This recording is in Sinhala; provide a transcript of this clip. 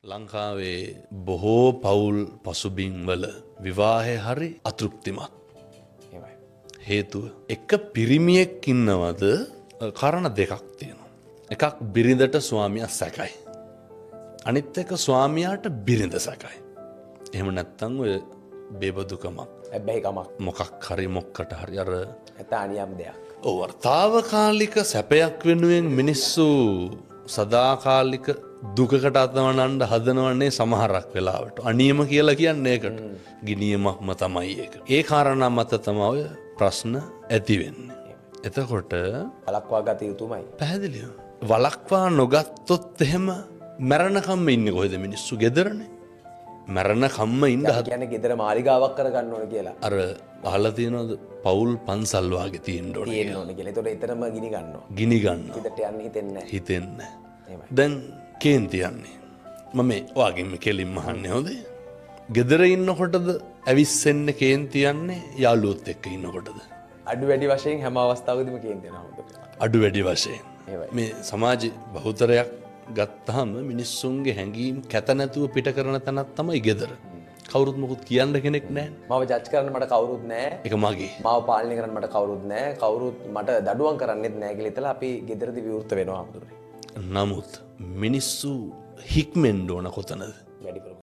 ලංකාවේ බොහෝ පවුල් පසුබිම් වල විවාහය හරි අතෘප්තිමත්. හේතුව එක පිරිමියෙක් ඉන්නවද කරණ දෙකක් තියෙනවා. එකක් බිරිඳට ස්වාමියා සැකයි. අනිත් එක ස්වාමියාට බිරිඳ සැකයි. එහෙම නැත්තම් ඔය බේබදුකමක් හැබැයිකමක් මොකක් හරි මොක්කට හරි අර ඇත අනියම් දෙයක්. තාවකාලික සැපයක් වෙනුවෙන් මිනිස්සු සදාකාලික දුකකට අතවනන්න හදනවන්නේ සමහරක් වෙලාවට. අනියම කියලා කියන්නේ ඒකට. ගිනියමක්ම තමයි ඒක. ඒ කාරණා මත තමයි ඔය ප්‍රශ්න ඇති වෙන්නේ. එතකොට වළක්වා ගත යුතුමයි. පැහැදිලිව. වළක්වා නොගත්තොත් එහෙම මැරණකම්ම ඉන්නේ කොහෙද මිනිස්සු? ගෙදරනේ. මැරණකම්ම ඉන්න කියන්නේ ගෙදර මාලිගාවක් කරගන්න ඕන කියලා. අර අහලා තියෙනවද පවුල් පන්සල් වාගේ තියෙන්න ඕනේ. තියෙන්න ඕන කියලා. ඒතකොට එතරම් ගිනි ගන්නවා. ගිනි ගන්නවා. හිතට යන්න හිතෙන්නේ නැහැ. හිතෙන්නේ. එහෙමයි. දැන් කේන්ති යන්නේ. මම ඔයාගෙන් කෙලින්ම අහන්නේ හොඳේ. ගෙදර ඉන්නකොටද ඇවිස්සෙන්නේ කේන්ති යන්නේ යාළුවොත් එක්ක ඉන්නකොටද? අඩු වැඩි වශයෙන් හැම අවස්ථාවකදීම කියනවා හොඳට. අඩු වැඩි වශයෙන්. එහෙමයි. මේ සමාජ බහුතරයක් ගත්තාම මිනිස්සුන්ගේ හැඟීම් කැත නැතුව පිට කරන තැනක් තමයි ගෙදර. කවුරුත් මොකුත් කියන්න කෙනෙක් නැහැ. මාව ජජ් කරන්න මට කවුරුත් නැහැ. ඒක මගේ. මාව පාලනය කරන්න මට කවුරුත් නැහැ. කවුරුත් මට දඩුවම් කරන්නෙත් නැහැ කියලා හිතලා අපි ගෙදරදී විවෘත වෙනවා අමුදුරේ. නමුත් මිනිස්සු හික්මෙන්න ඕන කොතනද? වැඩිපුරම